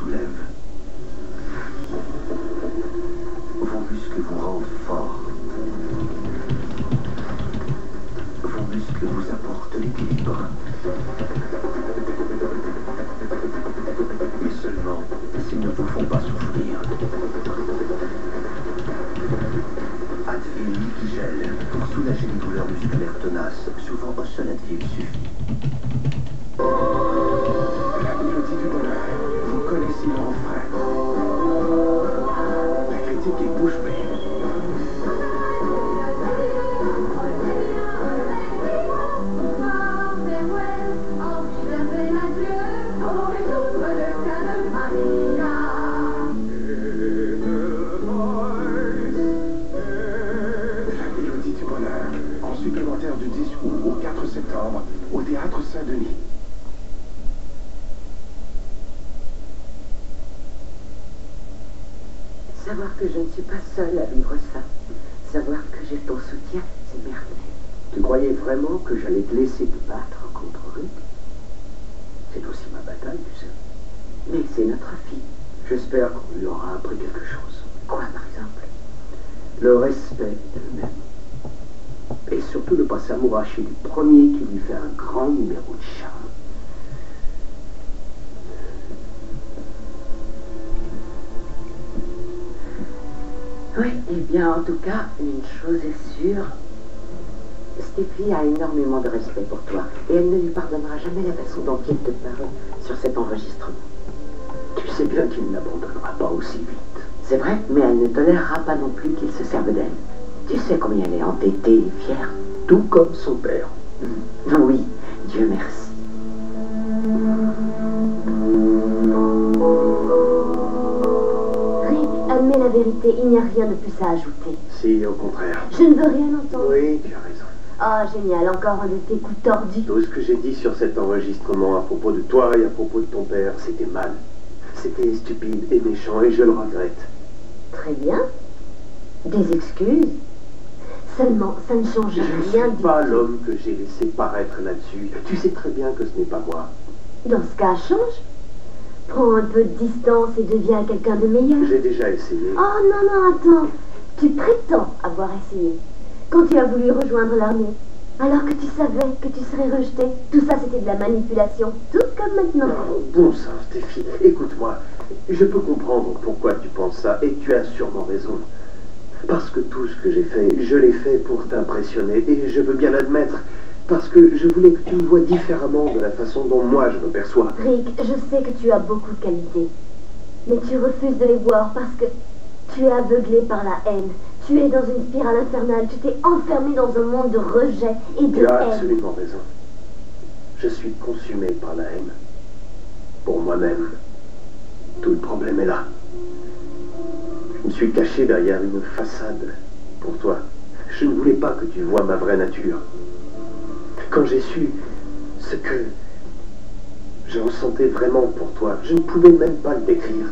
soulèvent. Vos muscles vous rendent fort. Vos muscles vous apportent l'équilibre. Mais seulement s'ils ne vous font pas souffrir. Advil Liquigel pour soulager les douleurs musculaires tenaces. Souvent un seul Advil suffit. La mélodie du bonheur. Vous connaissez le refrain. La critique est bouche bée. Du 10 août au 4 septembre au Théâtre Saint-Denis. Savoir que je ne suis pas seule à vivre ça, savoir que j'ai ton soutien, c'est merveilleux. Tu croyais vraiment que j'allais te laisser te battre contre Rick? C'est aussi ma bataille, tu sais. Mais c'est notre fille. J'espère qu'on lui aura appris quelque chose. Quoi, par exemple? Le respect d'elle-même. Et surtout ne pas s'amouracher du premier qui lui fait un grand numéro de charme. Oui, eh bien, en tout cas, une chose est sûre. Stéphie a énormément de respect pour toi. Et elle ne lui pardonnera jamais la façon dont il te paraît sur cet enregistrement. Tu sais bien qu'il ne l'abandonnera pas aussi vite. C'est vrai, mais elle ne tolérera pas non plus qu'il se serve d'elle. Tu sais combien elle est entêtée et fière. Tout comme son père. Oui, Dieu merci. Rick, admets la vérité, il n'y a rien de plus à ajouter. Si, au contraire. Je ne veux rien entendre. Oui, tu as raison. Oh, génial, encore un de tes coups tordus. Tout ce que j'ai dit sur cet enregistrement à propos de toi et à propos de ton père, c'était mal. C'était stupide et méchant et je le regrette. Très bien. Des excuses. Seulement, ça ne change Je ne rien suis du pas tout. l'homme que j'ai laissé paraître là-dessus. Tu sais très bien que ce n'est pas moi. Dans ce cas, change. Prends un peu de distance et deviens quelqu'un de meilleur. J'ai déjà essayé. Oh non, non, attends. Tu prétends avoir essayé. Quand tu as voulu rejoindre l'armée, alors que tu savais que tu serais rejeté, tout ça c'était de la manipulation, tout comme maintenant. Oh, bon sang, Stéphie, écoute-moi. Je peux comprendre pourquoi tu penses ça et tu as sûrement raison. Parce que tout ce que j'ai fait, je l'ai fait pour t'impressionner et je veux bien l'admettre. Parce que je voulais que tu me vois différemment de la façon dont moi je me perçois. Rick, je sais que tu as beaucoup de qualités, mais tu refuses de les voir parce que tu es aveuglé par la haine. Tu es dans une spirale infernale, tu t'es enfermé dans un monde de rejet et de Tu as haine. absolument raison. Je suis consumé par la haine. Pour moi-même. Tout le problème est là. Je me suis caché derrière une façade pour toi. Je ne voulais pas que tu vois ma vraie nature. Quand j'ai su ce que je ressentais vraiment pour toi, je ne pouvais même pas le décrire.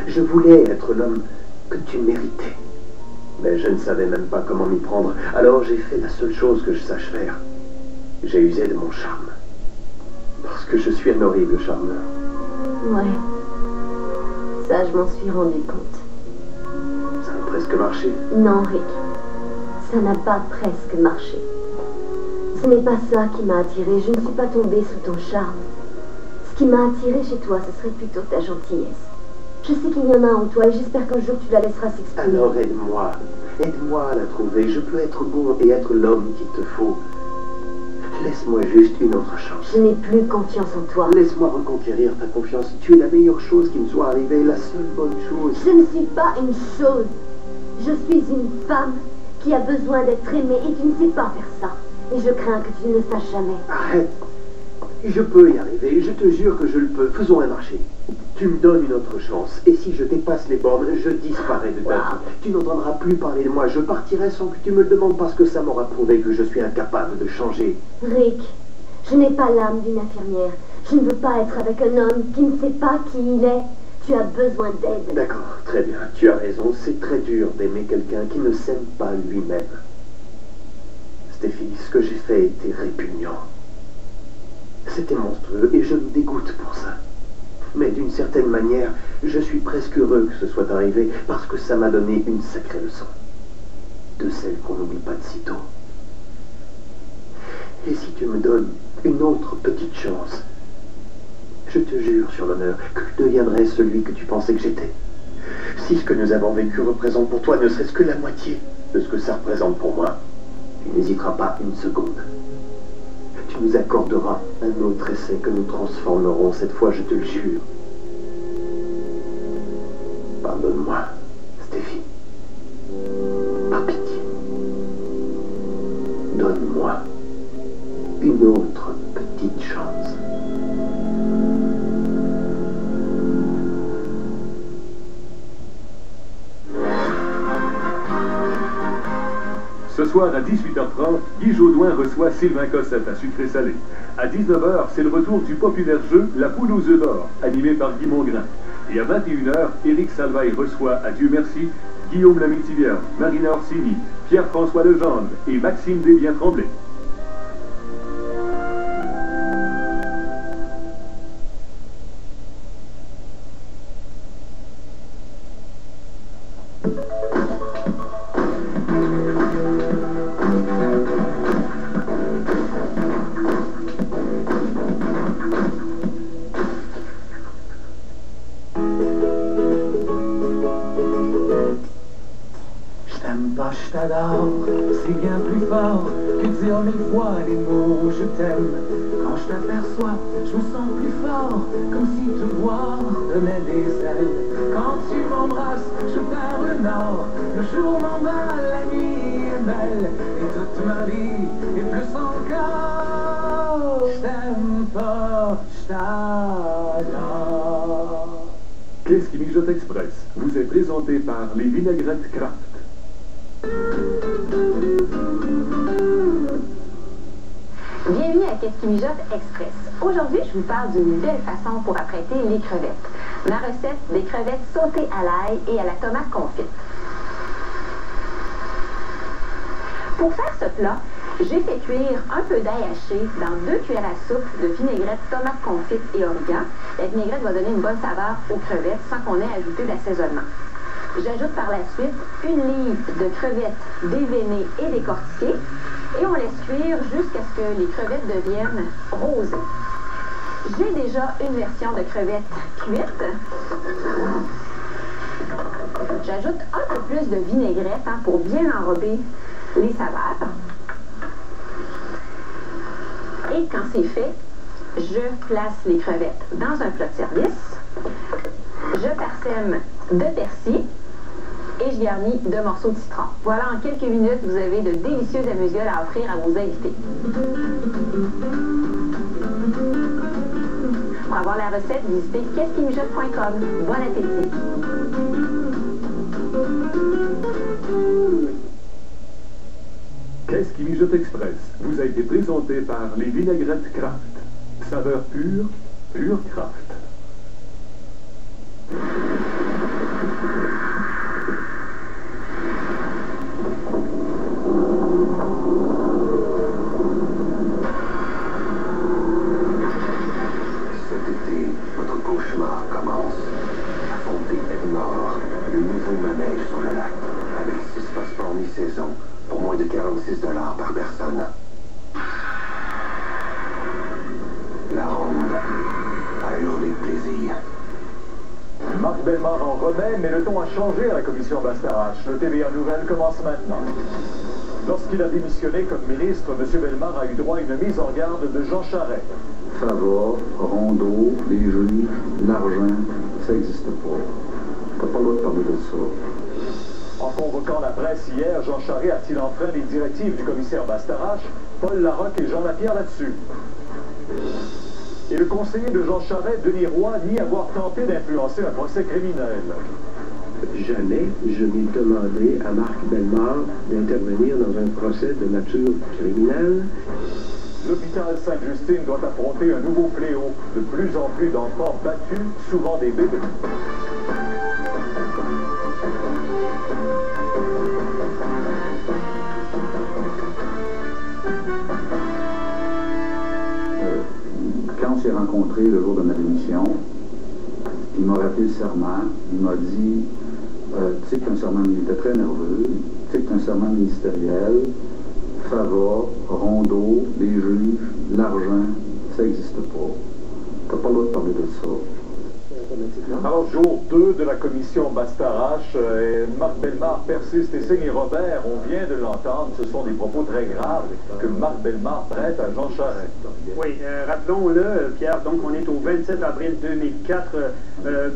Je voulais être l'homme que tu méritais. Mais je ne savais même pas comment m'y prendre. Alors j'ai fait la seule chose que je sache faire. J'ai usé de mon charme. Parce que je suis un horrible charmeur. Ouais. Ça, je m'en suis rendu compte. Ça a presque marché. Non, Rick. Ça n'a pas presque marché. Ce n'est pas ça qui m'a attiré. Je ne suis pas tombée sous ton charme. Ce qui m'a attiré chez toi, ce serait plutôt ta gentillesse. Je sais qu'il y en a en toi et j'espère qu'un jour tu la laisseras s'exprimer. Alors aide-moi. Aide-moi à la trouver. Je peux être bon et être l'homme qu'il te faut. Laisse-moi juste une autre chance. Je n'ai plus confiance en toi. Laisse-moi reconquérir ta confiance. Tu es la meilleure chose qui me soit arrivée, la seule bonne chose. Je ne suis pas une chose. Je suis une femme qui a besoin d'être aimée et tu ne sais pas faire ça. Et je crains que tu ne le saches jamais. Arrête. Je peux y arriver. Je te jure que je le peux. Faisons un marché. Tu me donnes une autre chance. Et si je dépasse les bornes, je disparais de ta vie. Tu n'entendras plus parler de moi. Je partirai sans que tu me le demandes parce que ça m'aura prouvé que je suis incapable de changer. Rick, je n'ai pas l'âme d'une infirmière. Je ne veux pas être avec un homme qui ne sait pas qui il est. Tu as besoin d'aide. D'accord, très bien. Tu as raison. C'est très dur d'aimer quelqu'un qui ne s'aime pas lui-même. Stéphie, ce que j'ai fait était répugnant. C'était monstrueux et je me dégoûte pour ça. Mais d'une certaine manière, je suis presque heureux que ce soit arrivé parce que ça m'a donné une sacrée leçon. De celle qu'on n'oublie pas de sitôt. Et si tu me donnes une autre petite chance, je te jure sur l'honneur que je deviendrai celui que tu pensais que j'étais. Si ce que nous avons vécu représente pour toi ne serait-ce que la moitié de ce que ça représente pour moi, tu n'hésiteras pas une seconde. Tu nous accorderas un autre essai que nous transformerons cette fois, je te le jure. Pardonne-moi, Stéphie. Par pitié. Donne-moi une autre petite chance. Ce soir à 18h30, Guy Jodoin reçoit Sylvain Cossette à Sucré Salé. À 19h, c'est le retour du populaire jeu La Poule aux œufs d'or, animé par Guy Mongrain. Et à 21h, Éric Salvaille reçoit, à Dieu merci, Guillaume Lamitivière, Marina Orsini, Pierre-François Legendre et Maxime Desbiens-Tremblay. Je t'adore, c'est bien plus fort que dire 1000 fois les mots je t'aime. Quand je t'aperçois, je me sens plus fort, comme si te voir donnait des ailes. Quand tu m'embrasses, je perds le nord, le jour m'en va, la nuit est belle, et toute ma vie est plus encore. Je t'aime pas, je t'adore. Qu'est-ce qui mijote express vous est présenté par les vinaigrettes Kraft. Bienvenue à Qu'est-ce qui mijote Express. Aujourd'hui, je vous parle d'une belle façon pour apprêter les crevettes. Ma recette des crevettes sautées à l'ail et à la tomate confite. Pour faire ce plat, j'ai fait cuire un peu d'ail haché dans 2 cuillères à soupe de vinaigrette, tomate confite et origan. La vinaigrette va donner une bonne saveur aux crevettes sans qu'on ait ajouté d'assaisonnement. J'ajoute par la suite 1 livre de crevettes déveinées et décortiquées et on laisse cuire jusqu'à ce que les crevettes deviennent rosées. J'ai déjà une version de crevettes cuites. J'ajoute un peu plus de vinaigrette pour bien enrober les saveurs. Et quand c'est fait, je place les crevettes dans un plat de service. Je parsème de persil et je garnis de morceaux de citron. Voilà, en quelques minutes, vous avez de délicieux amuse-gueules à offrir à vos invités. Pour avoir la recette, visitez qu'est-ce-qui-mijote.com. Bon appétit! Qu'est-ce qui mijote express vous a été présenté par les vinaigrettes Kraft. Saveur pure, pure Kraft. Cet été, votre cauchemar commence. Affrontez Edmore, le nouveau manège sur le lac, avec 6 passeports mi-saison pour moins de 46 $ par personne. La ronde a hurlé de plaisir. Marc Bellemare en remet, mais le ton a changé à la commission Bastarache. Le TVA Nouvelle commence maintenant. Lorsqu'il a démissionné comme ministre, M. Bellemare a eu droit à une mise en garde de Jean Charest. Favor, rondeau, les juifs, l'argent, ça n'existe pas. T'as pas le droit de parler de ça. En convoquant la presse hier, Jean Charest a-t-il enfreint les directives du commissaire Bastarache, Paul Larocque et Jean Lapierre là-dessus. Et le conseiller de Jean Charest, Denis Roy, nie avoir tenté d'influencer un procès criminel. Jamais je n'ai demandé à Marc Bellemare d'intervenir dans un procès de nature criminelle. L'hôpital Sainte-Justine doit affronter un nouveau fléau. De plus en plus d'enfants battus, souvent des bébés. Quand on s'est rencontrés le jour de ma démission, il m'a rappelé le serment, il m'a dit, tu sais que c'est un serment, il était très nerveux, tu sais que c'est un serment ministériel, Fava, Rondeau, les juges, l'argent, ça n'existe pas. T'as pas le droit de parler de ça. Alors, jour 2 de la commission Bastarache, Marc Bellemare persiste et signe. Robert, on vient de l'entendre, ce sont des propos très graves que Marc Bellemare prête à Jean Charest. Oui, rappelons-le, Pierre, donc on est au 27 avril 2004.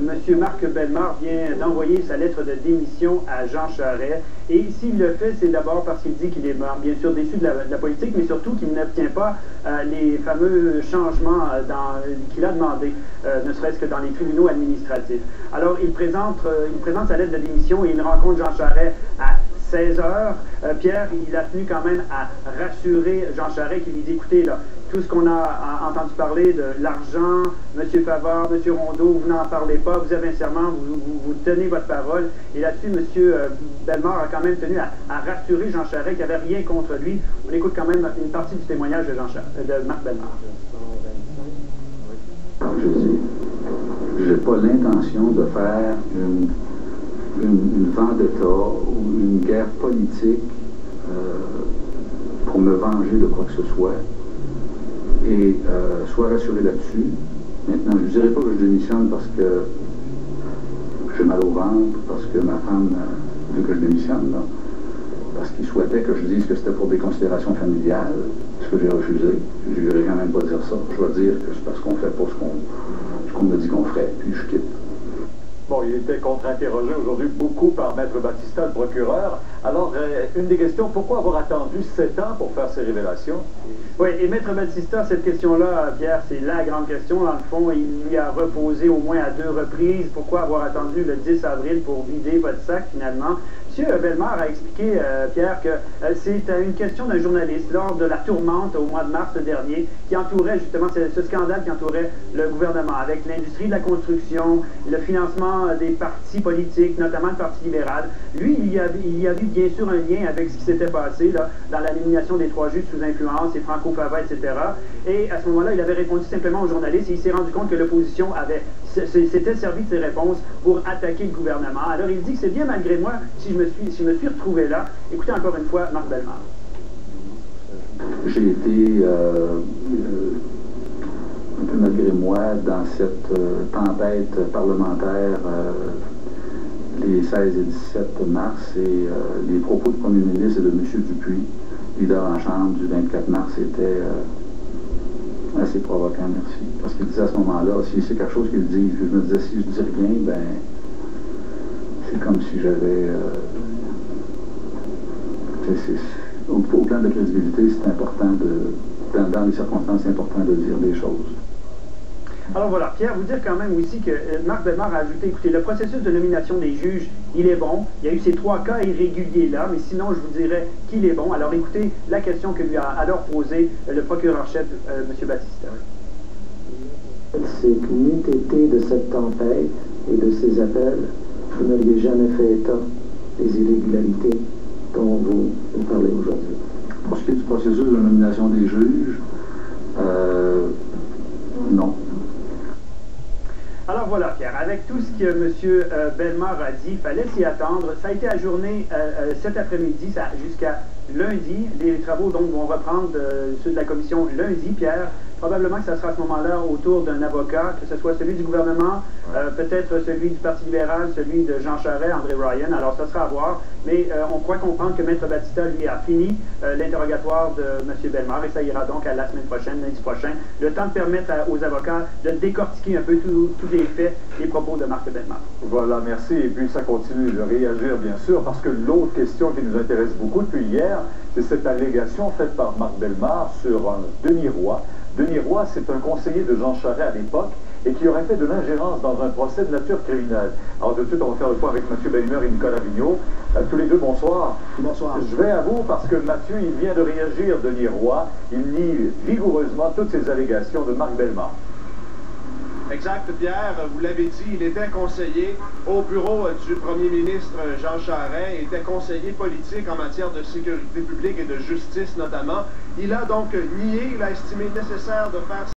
Monsieur Marc Bellemare vient d'envoyer sa lettre de démission à Jean Charest. Et s'il le fait, c'est d'abord parce qu'il dit qu'il est bien sûr déçu de la politique, mais surtout qu'il n'obtient pas les fameux changements qu'il a demandé, ne serait-ce que dans les tribunaux administratifs. Alors, il présente sa lettre de démission et il rencontre Jean Charest à 16 heures. Pierre, il a tenu quand même à rassurer Jean Charest, qui lui dit, écoutez, là, tout ce qu'on a entendu parler de l'argent, M. Favard, M. Rondeau, vous n'en parlez pas, vous avez un serment, vous tenez votre parole. Et là-dessus, M. Bellemare a quand même tenu à rassurer Jean Charest qu'il n'y avait rien contre lui. On écoute quand même une partie du témoignage de Marc Bellemare. Je dis, je n'ai pas l'intention de faire une vendetta ou une guerre politique pour me venger de quoi que ce soit. Et sois rassuré là-dessus. Maintenant, je ne dirais pas que je démissionne parce que j'ai mal au ventre, parce que ma femme veut que je démissionne, là, parce qu'il souhaitait que je dise que c'était pour des considérations familiales, ce que j'ai refusé. Je ne vais quand même pas dire ça. Je vais dire que c'est parce qu'on ne fait pas ce qu'on me dit qu'on ferait, puis je quitte. Bon, il était contre-interrogé aujourd'hui beaucoup par Maître Battista, le procureur. Alors, une des questions, pourquoi avoir attendu 7 ans pour faire ces révélations? Oui, et Maître Battista, cette question-là, Pierre, c'est la grande question. Dans le fond, il lui a reposé au moins à 2 reprises. Pourquoi avoir attendu le 10 avril pour vider votre sac, finalement? M. Bellemare a expliqué, Pierre, que c'est une question d'un journaliste lors de la tourmente au mois de mars dernier qui entourait justement ce scandale qui entourait le gouvernement avec l'industrie de la construction, le financement des partis politiques, notamment le Parti libéral. Lui, il y a vu bien sûr un lien avec ce qui s'était passé là, dans la nomination des 3 juges sous influence et Franco Fava, etc. Et à ce moment-là, il avait répondu simplement aux journalistes et il s'est rendu compte que l'opposition s'était servi de ses réponses pour attaquer le gouvernement. Alors il dit que c'est bien malgré moi si je me suis retrouvé là. Écoutez encore une fois Marc Bellemare. J'ai été un peu malgré moi dans cette tempête parlementaire les 16 et 17 mars et les propos du Premier ministre et de M. Dupuis, leader en chambre du 24 mars, étaient assez provoquants, merci. Parce qu'il disait à ce moment-là, si c'est quelque chose qu'il dit, je me disais, si je dis rien, ben c'est comme si j'avais... au plan de crédibilité, c'est important dans les circonstances, c'est important de dire des choses. Alors voilà, Pierre, vous dire quand même aussi que Marc Bellemare a ajouté, écoutez, le processus de nomination des juges, il est bon. Il y a eu ces 3 cas irréguliers là, mais sinon, je vous dirais qu'il est bon. Alors écoutez la question que lui a alors posée le procureur-chef, M. Battista. C'est qu'une n'eût été de cette tempête et de ces appels, vous n'auriez jamais fait état des irrégularités dont vous parlez aujourd'hui. Pour ce qui est du processus de nomination des juges, non. Alors voilà, Pierre, avec tout ce que M. Bellemare a dit, il fallait s'y attendre. Ça a été ajourné cet après-midi jusqu'à lundi. Les travaux donc vont reprendre ceux de la commission lundi, Pierre. Probablement que ça sera à ce moment-là autour d'un avocat, que ce soit celui du gouvernement, peut-être celui du Parti libéral, celui de Jean Charest, André Ryan. Alors ça sera à voir, mais on croit comprendre que Maître Battista, lui, a fini l'interrogatoire de M. Bellemare et ça ira donc à la semaine prochaine, lundi prochain. Le temps de permettre aux avocats de décortiquer un peu tous les faits, les propos de Marc Bellemare. Voilà, merci. Et puis ça continue de réagir, bien sûr, parce que l'autre question qui nous intéresse beaucoup depuis hier, c'est cette allégation faite par Marc Bellemare sur Denis Roy. Denis Roy, c'est un conseiller de Jean Charest à l'époque et qui aurait fait de l'ingérence dans un procès de nature criminelle. Alors tout de suite, on va faire le point avec M. Bellemare et Nicolas Vigneault. Tous les deux, bonsoir. Bonsoir. Je vais à vous parce que Mathieu, il vient de réagir, Denis Roy. Il nie vigoureusement toutes ces allégations de Marc Bellemare. Exact, Pierre, vous l'avez dit, il était conseiller au bureau du premier ministre Jean Charest, il était conseiller politique en matière de sécurité publique et de justice notamment. Il a donc nié, il a estimé nécessaire de faire